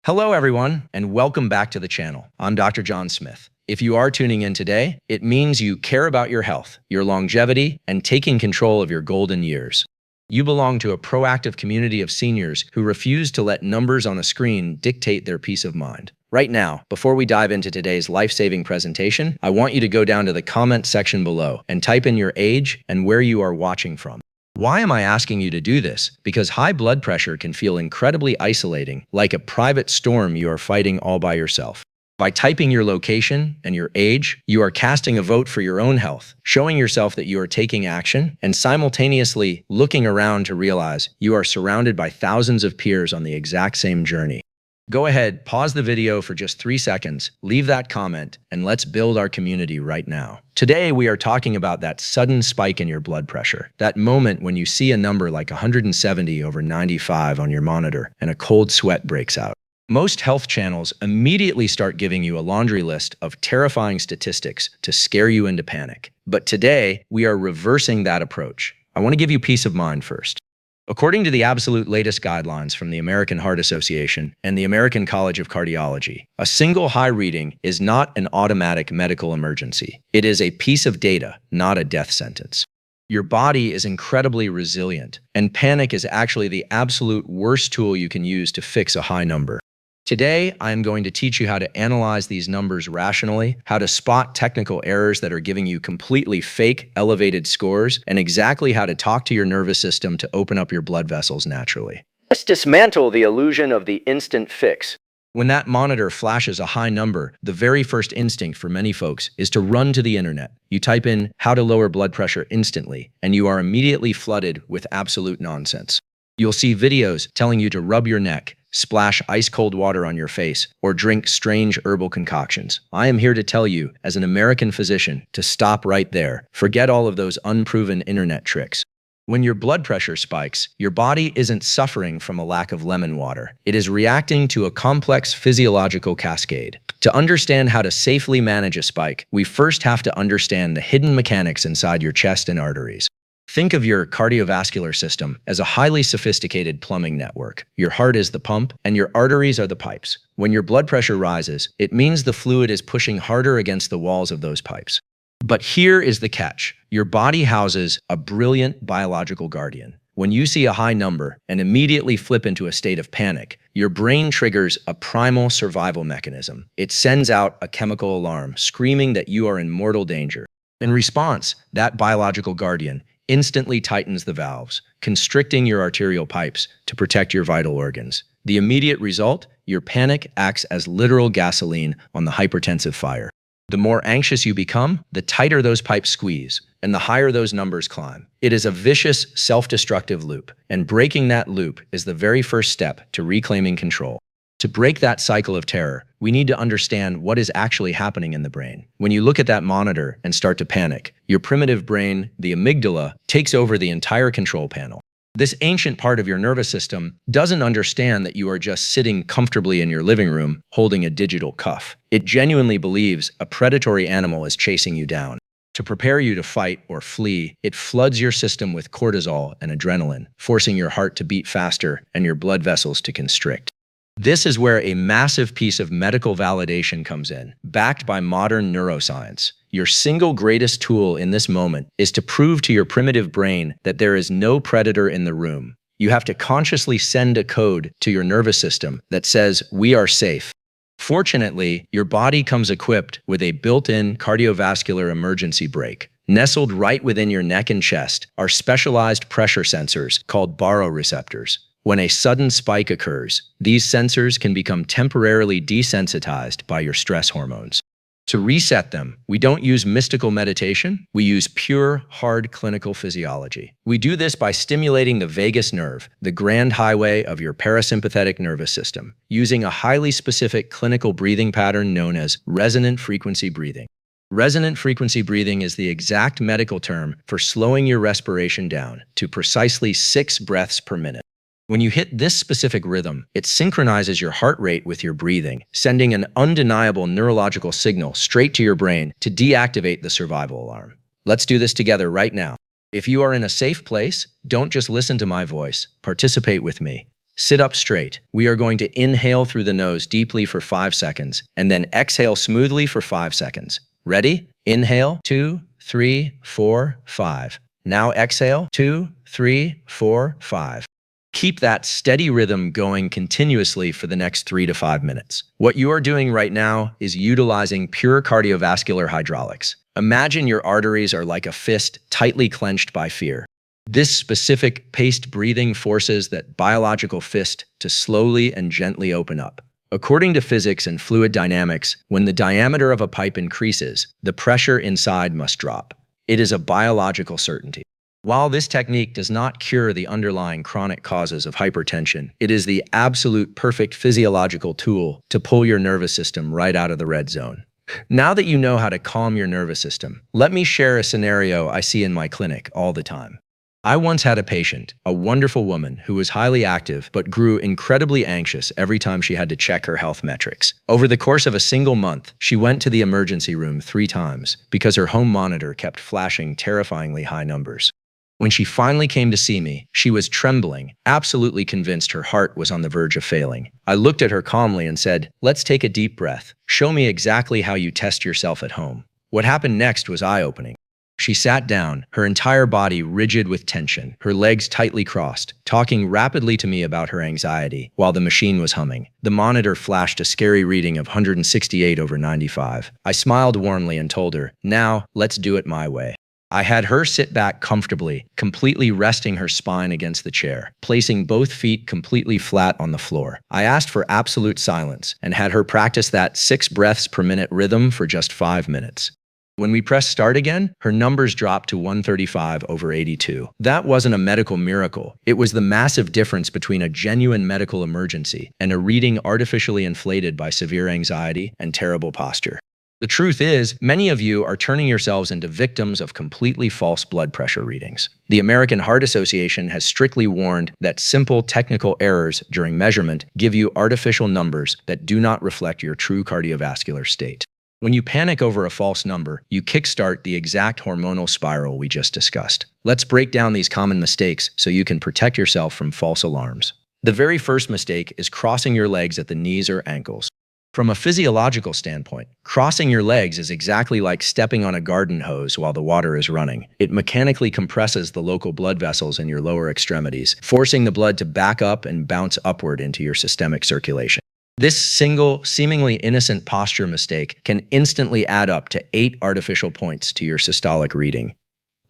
Hello, everyone, and welcome back to the channel. I'm Dr. John Smith. If you are tuning in today, it means you care about your health, your longevity, and taking control of your golden years. You belong to a proactive community of seniors who refuse to let numbers on a screen dictate their peace of mind. Right now, before we dive into today's life-saving presentation, I want you to go down to the comment section below and type in your age and where you are watching from. Why am I asking you to do this? Because high blood pressure can feel incredibly isolating, like a private storm you are fighting all by yourself. By typing your location and your age, you are casting a vote for your own health, showing yourself that you are taking action, and simultaneously looking around to realize you are surrounded by thousands of peers on the exact same journey. Go ahead, pause the video for just 3 seconds, leave that comment, and let's build our community right now. Today, we are talking about that sudden spike in your blood pressure, that moment when you see a number like 170/95 on your monitor and a cold sweat breaks out. Most health channels immediately start giving you a laundry list of terrifying statistics to scare you into panic. But today, we are reversing that approach. I want to give you peace of mind first. According to the absolute latest guidelines from the American Heart Association and the American College of Cardiology, a single high reading is not an automatic medical emergency. It is a piece of data, not a death sentence. Your body is incredibly resilient, and panic is actually the absolute worst tool you can use to fix a high number. Today, I am going to teach you how to analyze these numbers rationally, how to spot technical errors that are giving you completely fake, elevated scores, and exactly how to talk to your nervous system to open up your blood vessels naturally. Let's dismantle the illusion of the instant fix. When that monitor flashes a high number, the very first instinct for many folks is to run to the internet. You type in how to lower blood pressure instantly, and you are immediately flooded with absolute nonsense. You'll see videos telling you to rub your neck, splash ice-cold water on your face, or drink strange herbal concoctions. I am here to tell you, as an American physician, to stop right there. Forget all of those unproven internet tricks. When your blood pressure spikes, your body isn't suffering from a lack of lemon water. It is reacting to a complex physiological cascade. To understand how to safely manage a spike, we first have to understand the hidden mechanics inside your chest and arteries. Think of your cardiovascular system as a highly sophisticated plumbing network. Your heart is the pump, and your arteries are the pipes. When your blood pressure rises, it means the fluid is pushing harder against the walls of those pipes. But here is the catch. Your body houses a brilliant biological guardian. When you see a high number and immediately flip into a state of panic, your brain triggers a primal survival mechanism. It sends out a chemical alarm, screaming that you are in mortal danger. In response, that biological guardian instantly tightens the valves, constricting your arterial pipes to protect your vital organs. The immediate result? Your panic acts as literal gasoline on the hypertensive fire. The more anxious you become, the tighter those pipes squeeze, and the higher those numbers climb. It is a vicious, self-destructive loop, and breaking that loop is the very first step to reclaiming control. To break that cycle of terror, we need to understand what is actually happening in the brain. When you look at that monitor and start to panic, your primitive brain, the amygdala, takes over the entire control panel. This ancient part of your nervous system doesn't understand that you are just sitting comfortably in your living room holding a digital cuff. It genuinely believes a predatory animal is chasing you down. To prepare you to fight or flee, it floods your system with cortisol and adrenaline, forcing your heart to beat faster and your blood vessels to constrict. This is where a massive piece of medical validation comes in, backed by modern neuroscience. Your single greatest tool in this moment is to prove to your primitive brain that there is no predator in the room. You have to consciously send a code to your nervous system that says, "We are safe." Fortunately, your body comes equipped with a built-in cardiovascular emergency brake. Nestled right within your neck and chest are specialized pressure sensors called baroreceptors. When a sudden spike occurs, these sensors can become temporarily desensitized by your stress hormones. To reset them, we don't use mystical meditation, we use pure, hard clinical physiology. We do this by stimulating the vagus nerve, the grand highway of your parasympathetic nervous system, using a highly specific clinical breathing pattern known as resonant frequency breathing. Resonant frequency breathing is the exact medical term for slowing your respiration down to precisely 6 breaths per minute. When you hit this specific rhythm, it synchronizes your heart rate with your breathing, sending an undeniable neurological signal straight to your brain to deactivate the survival alarm. Let's do this together right now. If you are in a safe place, don't just listen to my voice, participate with me. Sit up straight. We are going to inhale through the nose deeply for 5 seconds, and then exhale smoothly for 5 seconds. Ready? Inhale, 2, 3, 4, 5. Now exhale, 2, 3, 4, 5. Keep that steady rhythm going continuously for the next 3 to 5 minutes. What you are doing right now is utilizing pure cardiovascular hydraulics. Imagine your arteries are like a fist tightly clenched by fear. This specific paced breathing forces that biological fist to slowly and gently open up. According to physics and fluid dynamics, when the diameter of a pipe increases, the pressure inside must drop. It is a biological certainty. While this technique does not cure the underlying chronic causes of hypertension, it is the absolute perfect physiological tool to pull your nervous system right out of the red zone. Now that you know how to calm your nervous system, let me share a scenario I see in my clinic all the time. I once had a patient, a wonderful woman who was highly active but grew incredibly anxious every time she had to check her health metrics. Over the course of a single month, she went to the emergency room 3 times because her home monitor kept flashing terrifyingly high numbers. When she finally came to see me, she was trembling, absolutely convinced her heart was on the verge of failing. I looked at her calmly and said, "Let's take a deep breath. Show me exactly how you test yourself at home." What happened next was eye-opening. She sat down, her entire body rigid with tension, her legs tightly crossed, talking rapidly to me about her anxiety while the machine was humming. The monitor flashed a scary reading of 168/95. I smiled warmly and told her, "Now, let's do it my way." I had her sit back comfortably, completely resting her spine against the chair, placing both feet completely flat on the floor. I asked for absolute silence and had her practice that 6 breaths per minute rhythm for just 5 minutes. When we pressed start again, her numbers dropped to 135/82. That wasn't a medical miracle. It was the massive difference between a genuine medical emergency and a reading artificially inflated by severe anxiety and terrible posture. The truth is, many of you are turning yourselves into victims of completely false blood pressure readings. The American Heart Association has strictly warned that simple technical errors during measurement give you artificial numbers that do not reflect your true cardiovascular state. When you panic over a false number, you kickstart the exact hormonal spiral we just discussed. Let's break down these common mistakes so you can protect yourself from false alarms. The very first mistake is crossing your legs at the knees or ankles. From a physiological standpoint, crossing your legs is exactly like stepping on a garden hose while the water is running. It mechanically compresses the local blood vessels in your lower extremities, forcing the blood to back up and bounce upward into your systemic circulation. This single, seemingly innocent posture mistake can instantly add up to 8 artificial points to your systolic reading.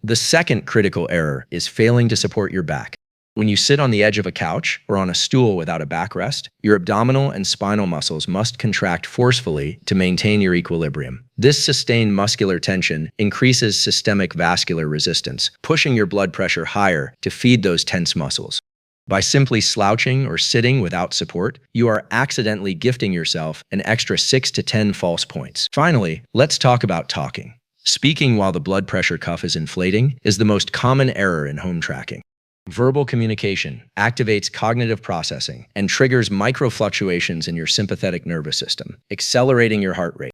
The second critical error is failing to support your back. When you sit on the edge of a couch or on a stool without a backrest, your abdominal and spinal muscles must contract forcefully to maintain your equilibrium. This sustained muscular tension increases systemic vascular resistance, pushing your blood pressure higher to feed those tense muscles. By simply slouching or sitting without support, you are accidentally gifting yourself an extra 6 to 10 false points. Finally, let's talk about talking. Speaking while the blood pressure cuff is inflating is the most common error in home tracking. Verbal communication activates cognitive processing and triggers microfluctuations in your sympathetic nervous system, accelerating your heart rate.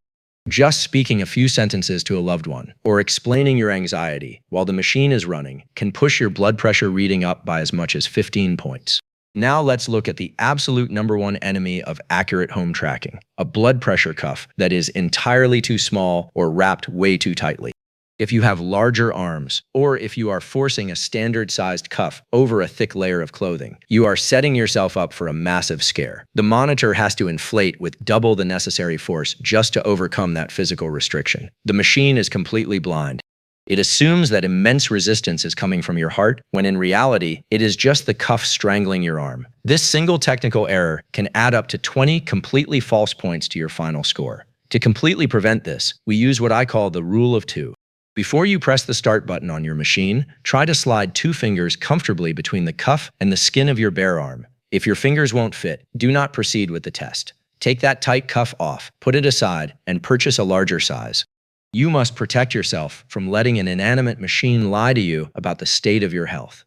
Just speaking a few sentences to a loved one or explaining your anxiety while the machine is running can push your blood pressure reading up by as much as 15 points. Now let's look at the absolute #1 enemy of accurate home tracking, a blood pressure cuff that is entirely too small or wrapped way too tightly. If you have larger arms, or if you are forcing a standard-sized cuff over a thick layer of clothing, you are setting yourself up for a massive scare. The monitor has to inflate with double the necessary force just to overcome that physical restriction. The machine is completely blind. It assumes that immense resistance is coming from your heart, when in reality, it is just the cuff strangling your arm. This single technical error can add up to 20 completely false points to your final score. To completely prevent this, we use what I call the rule of 2. Before you press the start button on your machine, try to slide 2 fingers comfortably between the cuff and the skin of your bare arm. If your fingers won't fit, do not proceed with the test. Take that tight cuff off, put it aside, and purchase a larger size. You must protect yourself from letting an inanimate machine lie to you about the state of your health.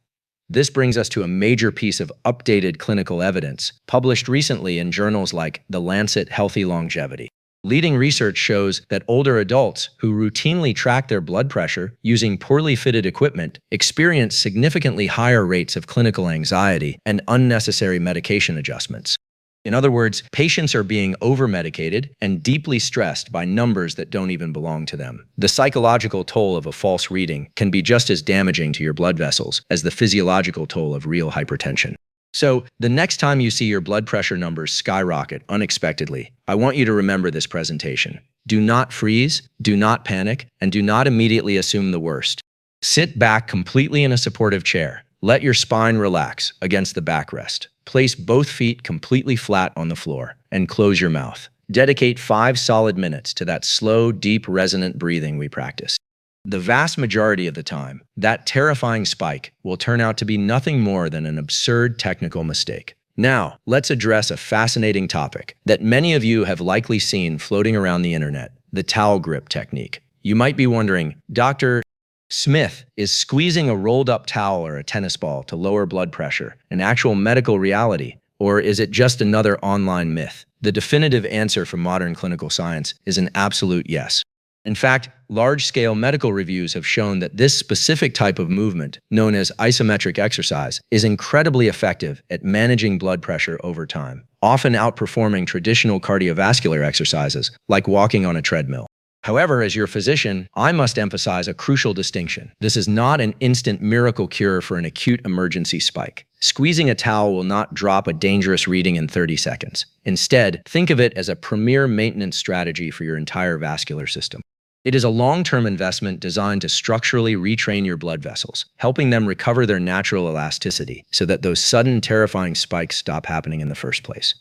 This brings us to a major piece of updated clinical evidence published recently in journals like The Lancet Healthy Longevity. Leading research shows that older adults who routinely track their blood pressure using poorly fitted equipment experience significantly higher rates of clinical anxiety and unnecessary medication adjustments. In other words, patients are being over-medicated and deeply stressed by numbers that don't even belong to them. The psychological toll of a false reading can be just as damaging to your blood vessels as the physiological toll of real hypertension. So, the next time you see your blood pressure numbers skyrocket unexpectedly, I want you to remember this presentation. Do not freeze, do not panic, and do not immediately assume the worst. Sit back completely in a supportive chair. Let your spine relax against the backrest. Place both feet completely flat on the floor and close your mouth. Dedicate 5 solid minutes to that slow, deep, resonant breathing we practice. The vast majority of the time, that terrifying spike will turn out to be nothing more than an absurd technical mistake. Now, let's address a fascinating topic that many of you have likely seen floating around the internet, the towel grip technique. You might be wondering, Dr. Smith, is squeezing a rolled-up towel or a tennis ball to lower blood pressure an actual medical reality, or is it just another online myth? The definitive answer from modern clinical science is an absolute yes. In fact, large-scale medical reviews have shown that this specific type of movement, known as isometric exercise, is incredibly effective at managing blood pressure over time, often outperforming traditional cardiovascular exercises like walking on a treadmill. However, as your physician, I must emphasize a crucial distinction. This is not an instant miracle cure for an acute emergency spike. Squeezing a towel will not drop a dangerous reading in 30 seconds. Instead, think of it as a premier maintenance strategy for your entire vascular system. It is a long-term investment designed to structurally retrain your blood vessels, helping them recover their natural elasticity so that those sudden, terrifying spikes stop happening in the first place.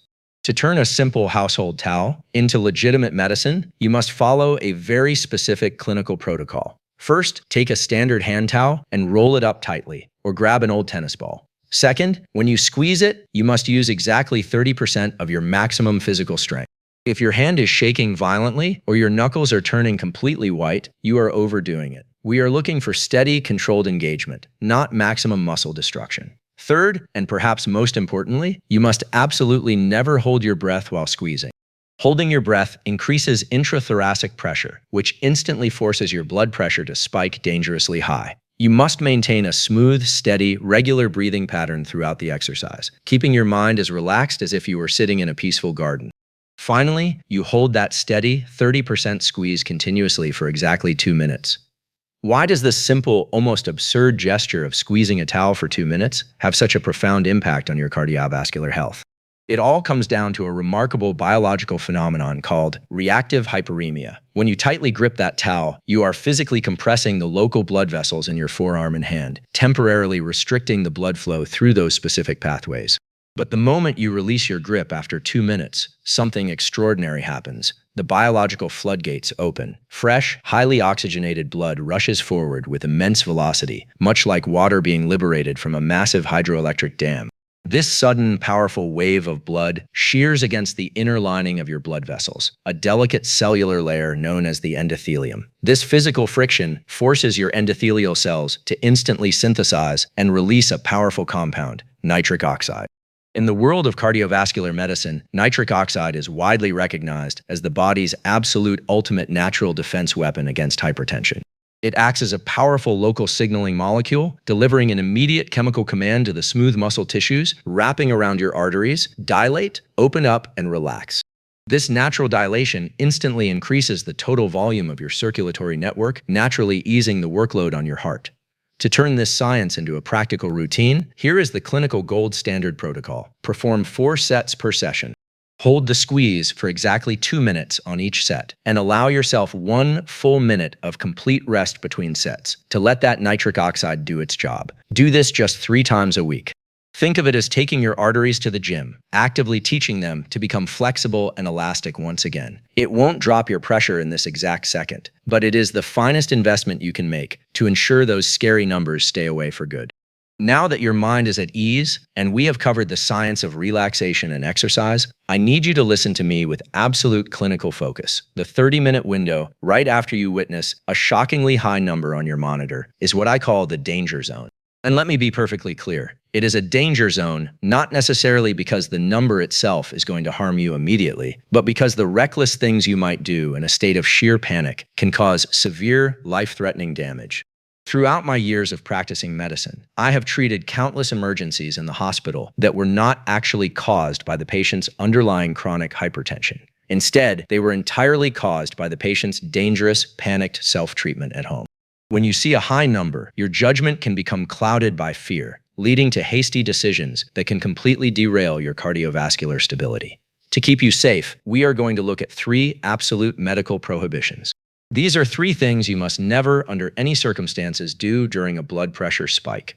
To turn a simple household towel into legitimate medicine, you must follow a very specific clinical protocol. First, take a standard hand towel and roll it up tightly, or grab an old tennis ball. Second, when you squeeze it, you must use exactly 30% of your maximum physical strength. If your hand is shaking violently or your knuckles are turning completely white, you are overdoing it. We are looking for steady, controlled engagement, not maximum muscle destruction. Third, and perhaps most importantly, you must absolutely never hold your breath while squeezing. Holding your breath increases intrathoracic pressure, which instantly forces your blood pressure to spike dangerously high. You must maintain a smooth, steady, regular breathing pattern throughout the exercise, keeping your mind as relaxed as if you were sitting in a peaceful garden. Finally, you hold that steady 30% squeeze continuously for exactly 2 minutes. Why does this simple, almost absurd gesture of squeezing a towel for 2 minutes have such a profound impact on your cardiovascular health? It all comes down to a remarkable biological phenomenon called reactive hyperemia. When you tightly grip that towel, you are physically compressing the local blood vessels in your forearm and hand, temporarily restricting the blood flow through those specific pathways. But the moment you release your grip after 2 minutes, something extraordinary happens. The biological floodgates open. Fresh, highly oxygenated blood rushes forward with immense velocity, much like water being liberated from a massive hydroelectric dam. This sudden, powerful wave of blood shears against the inner lining of your blood vessels, a delicate cellular layer known as the endothelium. This physical friction forces your endothelial cells to instantly synthesize and release a powerful compound, nitric oxide. In the world of cardiovascular medicine, nitric oxide is widely recognized as the body's absolute ultimate natural defense weapon against hypertension. It acts as a powerful local signaling molecule, delivering an immediate chemical command to the smooth muscle tissues, wrapping around your arteries, dilate, open up, and relax. This natural dilation instantly increases the total volume of your circulatory network, naturally easing the workload on your heart. To turn this science into a practical routine, here is the clinical gold standard protocol. Perform 4 sets per session. Hold the squeeze for exactly 2 minutes on each set, and allow yourself 1 full minute of complete rest between sets to let that nitric oxide do its job. Do this just 3 times a week. Think of it as taking your arteries to the gym, actively teaching them to become flexible and elastic once again. It won't drop your pressure in this exact second, but it is the finest investment you can make to ensure those scary numbers stay away for good. Now that your mind is at ease, and we have covered the science of relaxation and exercise, I need you to listen to me with absolute clinical focus. The 30-minute window, right after you witness a shockingly high number on your monitor, is what I call the danger zone. And let me be perfectly clear, It is a danger zone, not necessarily because the number itself is going to harm you immediately, but because the reckless things you might do in a state of sheer panic can cause severe, life-threatening damage. Throughout my years of practicing medicine, I have treated countless emergencies in the hospital that were not actually caused by the patient's underlying chronic hypertension. Instead, they were entirely caused by the patient's dangerous, panicked self-treatment at home. When you see a high number, your judgment can become clouded by fear, leading to hasty decisions that can completely derail your cardiovascular stability. To keep you safe, we are going to look at 3 absolute medical prohibitions. These are 3 things you must never, under any circumstances, do during a blood pressure spike.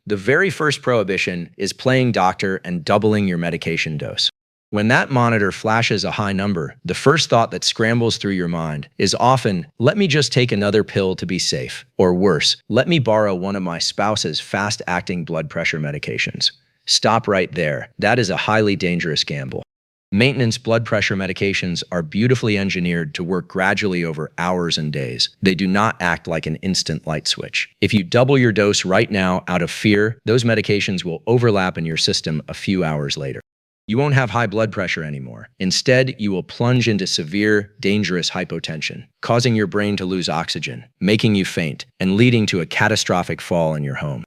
The very first prohibition is playing doctor and doubling your medication dose. When that monitor flashes a high number, the first thought that scrambles through your mind is often, let me just take another pill to be safe. Or worse, let me borrow one of my spouse's fast-acting blood pressure medications. Stop right there. That is a highly dangerous gamble. Maintenance blood pressure medications are beautifully engineered to work gradually over hours and days. They do not act like an instant light switch. If you double your dose right now out of fear, those medications will overlap in your system a few hours later. You won't have high blood pressure anymore. Instead, you will plunge into severe, dangerous hypotension, causing your brain to lose oxygen, making you faint, and leading to a catastrophic fall in your home.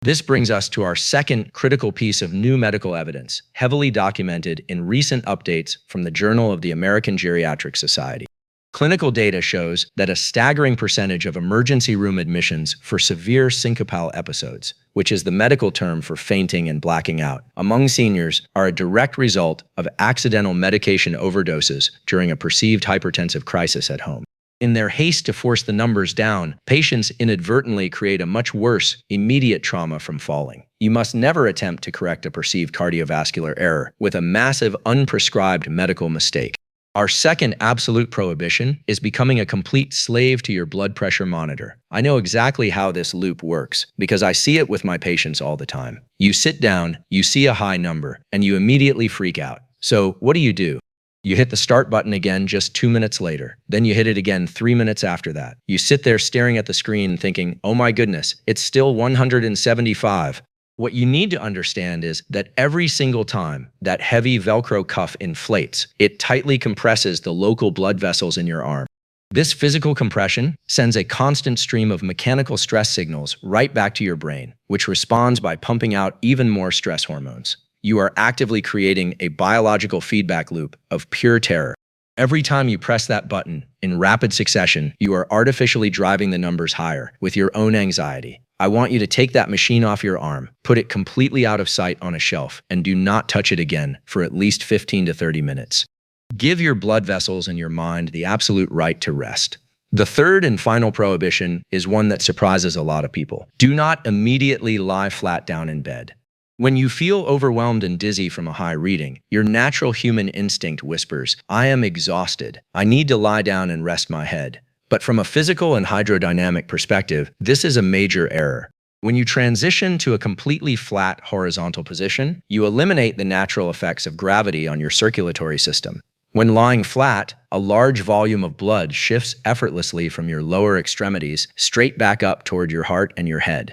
This brings us to our second critical piece of new medical evidence, heavily documented in recent updates from the Journal of the American Geriatric Society. Clinical data shows that a staggering percentage of emergency room admissions for severe syncopal episodes, which is the medical term for fainting and blacking out, among seniors are a direct result of accidental medication overdoses during a perceived hypertensive crisis at home. In their haste to force the numbers down, patients inadvertently create a much worse, immediate trauma from falling. You must never attempt to correct a perceived cardiovascular error with a massive, unprescribed medical mistake. Our second absolute prohibition is becoming a complete slave to your blood pressure monitor. I know exactly how this loop works because I see it with my patients all the time. You sit down, you see a high number, and you immediately freak out. So what do? You hit the start button again just 2 minutes later. Then you hit it again 3 minutes after that. You sit there staring at the screen thinking, oh my goodness, it's still 175. What you need to understand is that every single time that heavy Velcro cuff inflates, it tightly compresses the local blood vessels in your arm. This physical compression sends a constant stream of mechanical stress signals right back to your brain, which responds by pumping out even more stress hormones. You are actively creating a biological feedback loop of pure terror. Every time you press that button, in rapid succession, you are artificially driving the numbers higher with your own anxiety. I want you to take that machine off your arm, put it completely out of sight on a shelf, and do not touch it again for at least 15 to 30 minutes. Give your blood vessels and your mind the absolute right to rest. The third and final prohibition is one that surprises a lot of people. Do not immediately lie flat down in bed. When you feel overwhelmed and dizzy from a high reading, your natural human instinct whispers, I am exhausted. I need to lie down and rest my head. But from a physical and hydrodynamic perspective, this is a major error. When you transition to a completely flat horizontal position, you eliminate the natural effects of gravity on your circulatory system. When lying flat, a large volume of blood shifts effortlessly from your lower extremities straight back up toward your heart and your head.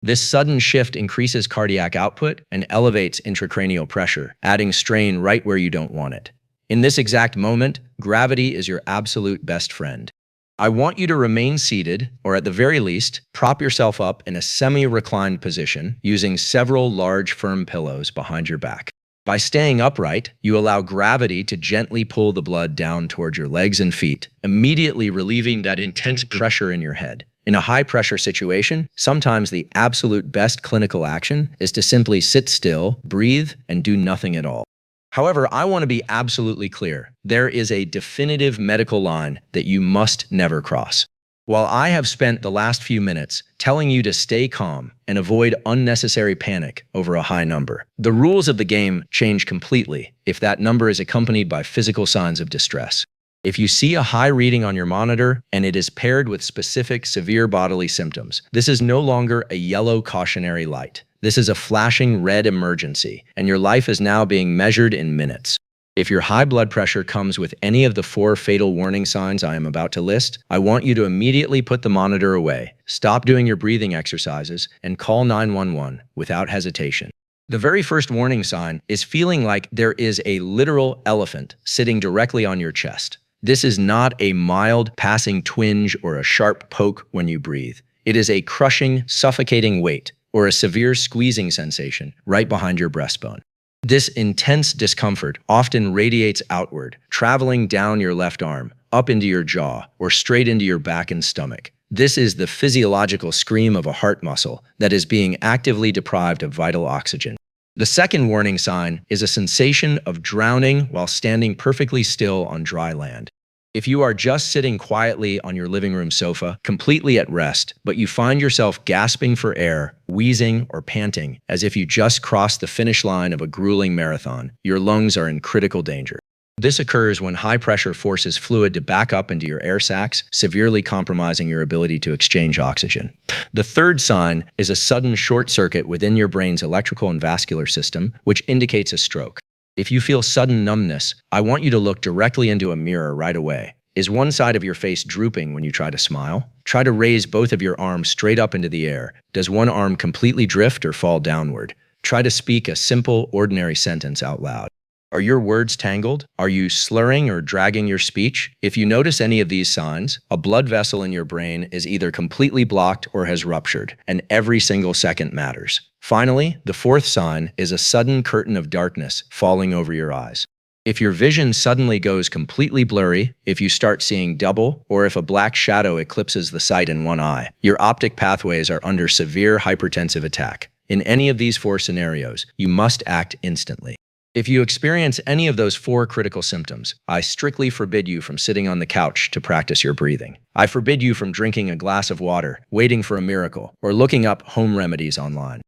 This sudden shift increases cardiac output and elevates intracranial pressure, adding strain right where you don't want it. In this exact moment, gravity is your absolute best friend. I want you to remain seated, or at the very least, prop yourself up in a semi-reclined position using several large firm pillows behind your back. By staying upright, you allow gravity to gently pull the blood down toward your legs and feet, immediately relieving that intense pressure in your head. In a high-pressure situation, sometimes the absolute best clinical action is to simply sit still, breathe, and do nothing at all. However, I want to be absolutely clear. There is a definitive medical line that you must never cross. While I have spent the last few minutes telling you to stay calm and avoid unnecessary panic over a high number, the rules of the game change completely if that number is accompanied by physical signs of distress. If you see a high reading on your monitor and it is paired with specific severe bodily symptoms, this is no longer a yellow cautionary light. This is a flashing red emergency, and your life is now being measured in minutes. If your high blood pressure comes with any of the 4 fatal warning signs I am about to list, I want you to immediately put the monitor away, stop doing your breathing exercises, and call 911 without hesitation. The very first warning sign is feeling like there is a literal elephant sitting directly on your chest. This is not a mild passing twinge or a sharp poke when you breathe. It is a crushing, suffocating weight or a severe squeezing sensation right behind your breastbone. This intense discomfort often radiates outward, traveling down your left arm, up into your jaw, or straight into your back and stomach. This is the physiological scream of a heart muscle that is being actively deprived of vital oxygen. The second warning sign is a sensation of drowning while standing perfectly still on dry land. If you are just sitting quietly on your living room sofa, completely at rest, but you find yourself gasping for air, wheezing, or panting as if you just crossed the finish line of a grueling marathon, your lungs are in critical danger. This occurs when high pressure forces fluid to back up into your air sacs, severely compromising your ability to exchange oxygen. The third sign is a sudden short circuit within your brain's electrical and vascular system, which indicates a stroke. If you feel sudden numbness, I want you to look directly into a mirror right away. Is one side of your face drooping when you try to smile? Try to raise both of your arms straight up into the air. Does one arm completely drift or fall downward? Try to speak a simple, ordinary sentence out loud. Are your words tangled? Are you slurring or dragging your speech? If you notice any of these signs, a blood vessel in your brain is either completely blocked or has ruptured, and every single second matters. Finally, the fourth sign is a sudden curtain of darkness falling over your eyes. If your vision suddenly goes completely blurry, if you start seeing double, or if a black shadow eclipses the sight in one eye, your optic pathways are under severe hypertensive attack. In any of these four scenarios, you must act instantly. If you experience any of those four critical symptoms, I strictly forbid you from sitting on the couch to practice your breathing. I forbid you from drinking a glass of water, waiting for a miracle, or looking up home remedies online.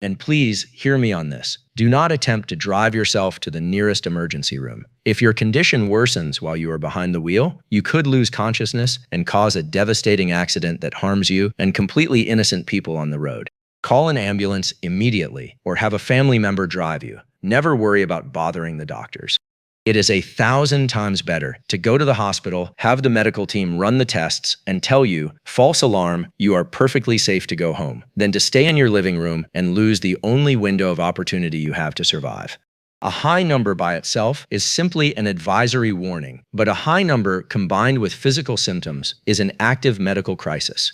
And please hear me on this. Do not attempt to drive yourself to the nearest emergency room. If your condition worsens while you are behind the wheel, you could lose consciousness and cause a devastating accident that harms you and completely innocent people on the road. Call an ambulance immediately or have a family member drive you. Never worry about bothering the doctors. It is 1,000 times better to go to the hospital, have the medical team run the tests, and tell you, false alarm, you are perfectly safe to go home, than to stay in your living room and lose the only window of opportunity you have to survive. A high number by itself is simply an advisory warning, but a high number combined with physical symptoms is an active medical crisis.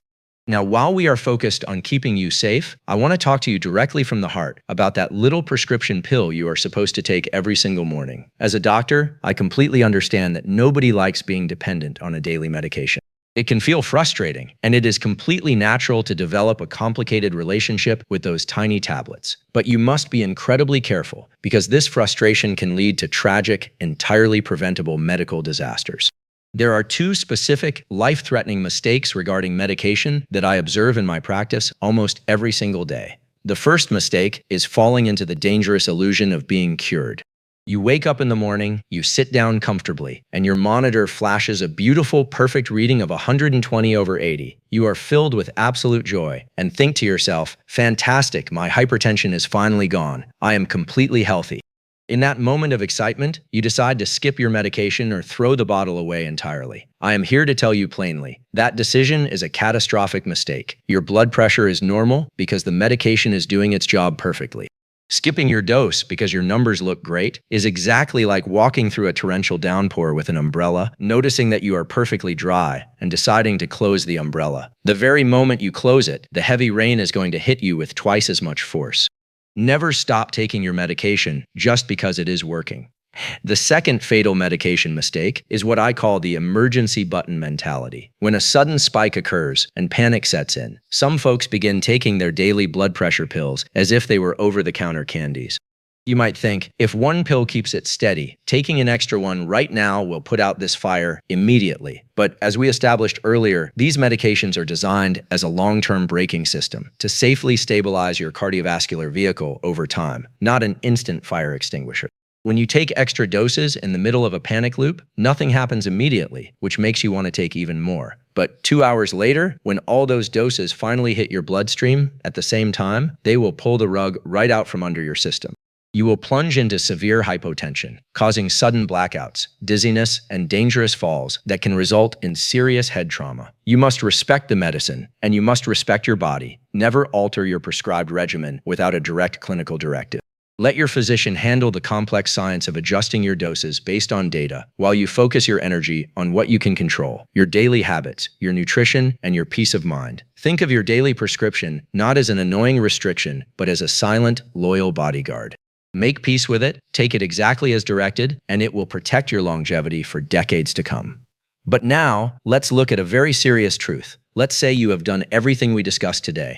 Now, while we are focused on keeping you safe, I want to talk to you directly from the heart about that little prescription pill you are supposed to take every single morning. As a doctor, I completely understand that nobody likes being dependent on a daily medication. It can feel frustrating, and it is completely natural to develop a complicated relationship with those tiny tablets. But you must be incredibly careful because this frustration can lead to tragic, entirely preventable medical disasters. There are two specific, life-threatening mistakes regarding medication that I observe in my practice almost every single day. The first mistake is falling into the dangerous illusion of being cured. You wake up in the morning, you sit down comfortably, and your monitor flashes a beautiful, perfect reading of 120/80. You are filled with absolute joy and think to yourself, fantastic, my hypertension is finally gone. I am completely healthy. In that moment of excitement, you decide to skip your medication or throw the bottle away entirely. I am here to tell you plainly, that decision is a catastrophic mistake. Your blood pressure is normal because the medication is doing its job perfectly. Skipping your dose because your numbers look great is exactly like walking through a torrential downpour with an umbrella, noticing that you are perfectly dry, and deciding to close the umbrella. The very moment you close it, the heavy rain is going to hit you with twice as much force. Never stop taking your medication just because it is working. The second fatal medication mistake is what I call the emergency button mentality. When a sudden spike occurs and panic sets in, some folks begin taking their daily blood pressure pills as if they were over-the-counter candies. You might think, if one pill keeps it steady, taking an extra one right now will put out this fire immediately. But as we established earlier, these medications are designed as a long-term braking system to safely stabilize your cardiovascular vehicle over time, not an instant fire extinguisher. When you take extra doses in the middle of a panic loop, nothing happens immediately, which makes you want to take even more. But 2 hours later, when all those doses finally hit your bloodstream at the same time, they will pull the rug right out from under your system. You will plunge into severe hypotension, causing sudden blackouts, dizziness, and dangerous falls that can result in serious head trauma. You must respect the medicine, and you must respect your body. Never alter your prescribed regimen without a direct clinical directive. Let your physician handle the complex science of adjusting your doses based on data while you focus your energy on what you can control, your daily habits, your nutrition, and your peace of mind. Think of your daily prescription not as an annoying restriction, but as a silent, loyal bodyguard. Make peace with it, take it exactly as directed, and it will protect your longevity for decades to come. But now, let's look at a very serious truth. Let's say you have done everything we discussed today.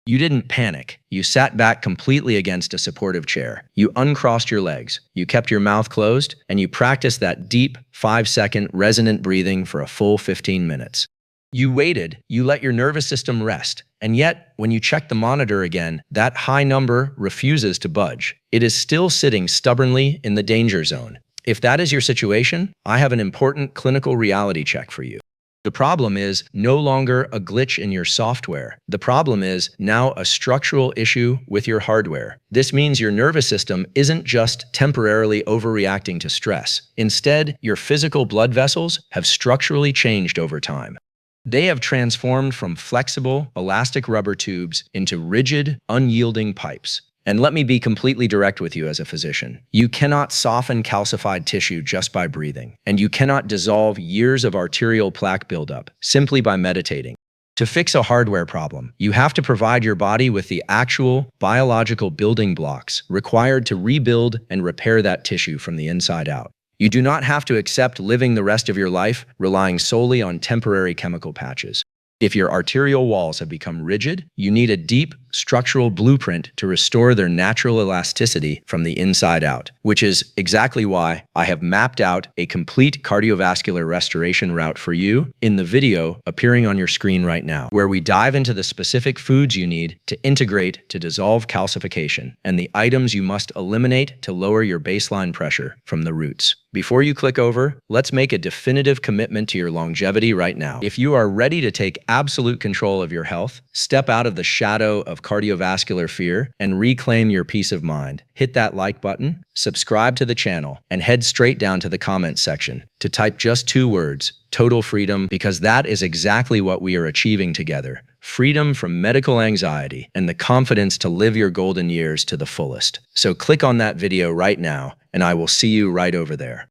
You didn't panic. You sat back completely against a supportive chair. You uncrossed your legs. You kept your mouth closed, and you practiced that deep, 5-second resonant breathing for a full 15 minutes. You waited. You let your nervous system rest. And yet, when you check the monitor again, that high number refuses to budge. It is still sitting stubbornly in the danger zone. If that is your situation, I have an important clinical reality check for you. The problem is no longer a glitch in your software. The problem is now a structural issue with your hardware. This means your nervous system isn't just temporarily overreacting to stress. Instead, your physical blood vessels have structurally changed over time. They have transformed from flexible, elastic rubber tubes into rigid, unyielding pipes. And let me be completely direct with you as a physician. You cannot soften calcified tissue just by breathing, and you cannot dissolve years of arterial plaque buildup simply by meditating. To fix a hardware problem, you have to provide your body with the actual biological building blocks required to rebuild and repair that tissue from the inside out. You do not have to accept living the rest of your life relying solely on temporary chemical patches. If your arterial walls have become rigid, you need a deep, structural blueprint to restore their natural elasticity from the inside out, which is exactly why I have mapped out a complete cardiovascular restoration route for you in the video appearing on your screen right now, where we dive into the specific foods you need to integrate to dissolve calcification and the items you must eliminate to lower your baseline pressure from the roots. Before you click over, let's make a definitive commitment to your longevity right now. If you are ready to take absolute control of your health, step out of the shadow of cardiovascular fear, and reclaim your peace of mind, hit that like button, subscribe to the channel, and head straight down to the comments section to type just 2 words, total freedom, because that is exactly what we are achieving together. Freedom from medical anxiety and the confidence to live your golden years to the fullest. So click on that video right now, and I will see you right over there.